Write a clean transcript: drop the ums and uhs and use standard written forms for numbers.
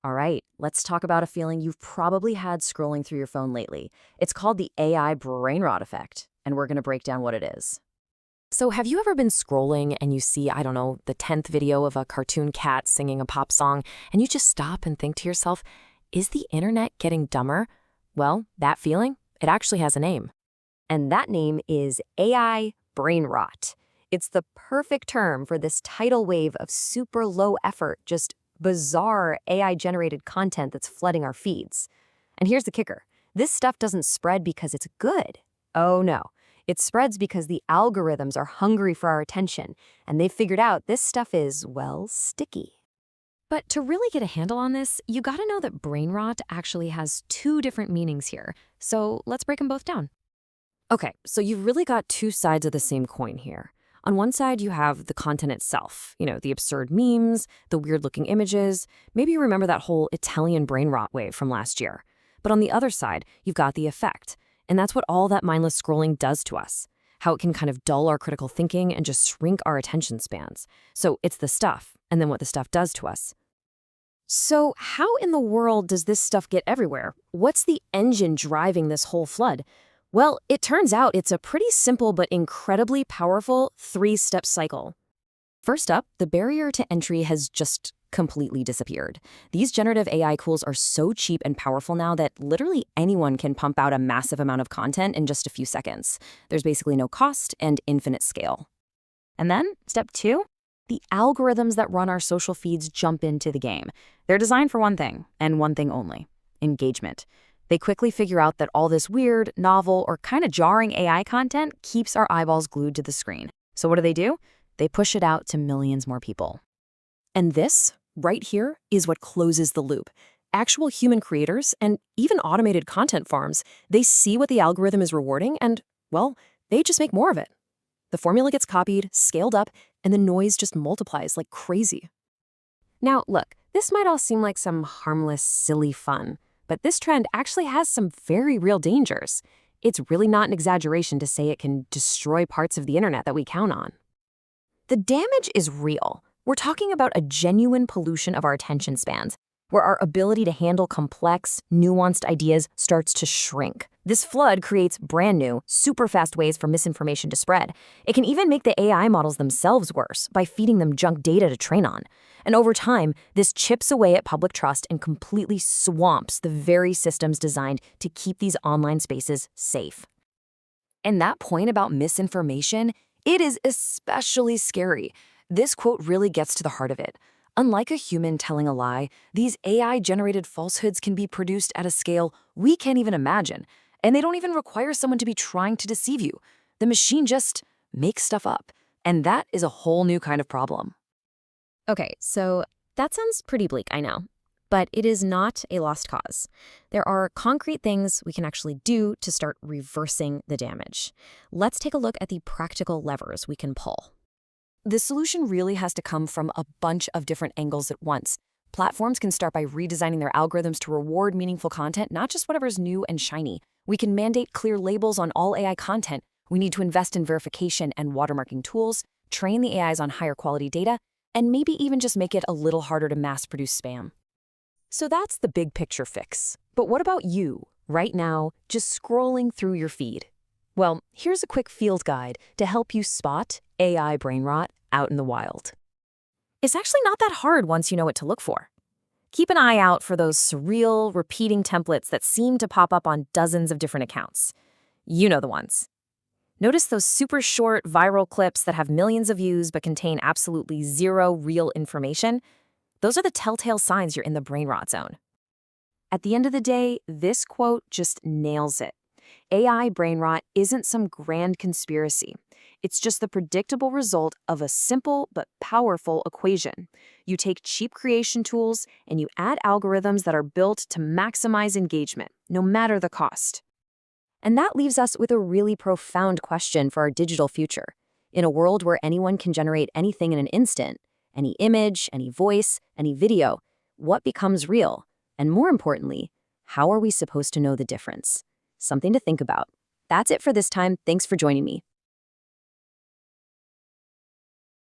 All right, let's talk about a feeling you've probably had scrolling through your phone lately. It's called the AI Brainrot effect, and we're going to break down what it is. So have you ever been scrolling and you see, I don't know, the 10th video of a cartoon cat singing a pop song, and you just stop and think to yourself, is the internet getting dumber? Well, that feeling, it actually has a name. And that name is AI Brainrot. It's the perfect term for this tidal wave of super low effort, just bizarre AI-generated content that's flooding our feeds. And here's the kicker. This stuff doesn't spread because it's good. Oh no. It spreads because the algorithms are hungry for our attention, and they've figured out this stuff is, well, sticky. But to really get a handle on this, you gotta know that brain rot actually has two different meanings here. So let's break them both down. Okay, so you've really got two sides of the same coin here. On one side, you have the content itself, the absurd memes, the weird-looking images. Maybe you remember that whole Italian brain rot wave from last year. But on the other side, you've got the effect. And that's what all that mindless scrolling does to us, how it can kind of dull our critical thinking and just shrink our attention spans. So it's the stuff, and then what the stuff does to us. So how in the world does this stuff get everywhere? What's the engine driving this whole flood? Well, it turns out it's a pretty simple but incredibly powerful three-step cycle. First up, the barrier to entry has just completely disappeared. These generative AI tools are so cheap and powerful now that literally anyone can pump out a massive amount of content in just a few seconds. There's basically no cost and infinite scale. And then, step two, the algorithms that run our social feeds jump into the game. They're designed for one thing, and one thing only: engagement. They quickly figure out that all this weird, novel, or kind of jarring AI content keeps our eyeballs glued to the screen. So what do? They push it out to millions more people. And this, right here, is what closes the loop. Actual human creators, and even automated content farms, they see what the algorithm is rewarding and, well, they just make more of it. The formula gets copied, scaled up, and the noise just multiplies like crazy. Now, look, this might all seem like some harmless, silly fun, but this trend actually has some very real dangers. It's really not an exaggeration to say it can destroy parts of the internet that we count on. The damage is real. We're talking about a genuine pollution of our attention spans, where our ability to handle complex, nuanced ideas starts to shrink. This flood creates brand new, super fast ways for misinformation to spread. It can even make the AI models themselves worse by feeding them junk data to train on. And over time, this chips away at public trust and completely swamps the very systems designed to keep these online spaces safe. And that point about misinformation, it is especially scary. This quote really gets to the heart of it. Unlike a human telling a lie, these AI-generated falsehoods can be produced at a scale we can't even imagine, and they don't even require someone to be trying to deceive you. The machine just makes stuff up, and that is a whole new kind of problem. Okay, so that sounds pretty bleak, I know. But it is not a lost cause. There are concrete things we can actually do to start reversing the damage. Let's take a look at the practical levers we can pull. The solution really has to come from a bunch of different angles at once. Platforms can start by redesigning their algorithms to reward meaningful content, not just whatever's new and shiny. We can mandate clear labels on all AI content. We need to invest in verification and watermarking tools, train the AIs on higher quality data, and maybe even just make it a little harder to mass-produce spam. So that's the big picture fix. But what about you, right now, just scrolling through your feed? Well, here's a quick field guide to help you spot AI brain rot out in the wild. It's actually not that hard once you know what to look for. Keep an eye out for those surreal, repeating templates that seem to pop up on dozens of different accounts. You know the ones. Notice those super short, viral clips that have millions of views but contain absolutely zero real information? Those are the telltale signs you're in the brain rot zone. At the end of the day, this quote just nails it. AI brain rot isn't some grand conspiracy. It's just the predictable result of a simple but powerful equation. You take cheap creation tools and you add algorithms that are built to maximize engagement, no matter the cost. And that leaves us with a really profound question for our digital future. In a world where anyone can generate anything in an instant, any image, any voice, any video, what becomes real? And more importantly, how are we supposed to know the difference? Something to think about. That's it for this time. Thanks for joining me.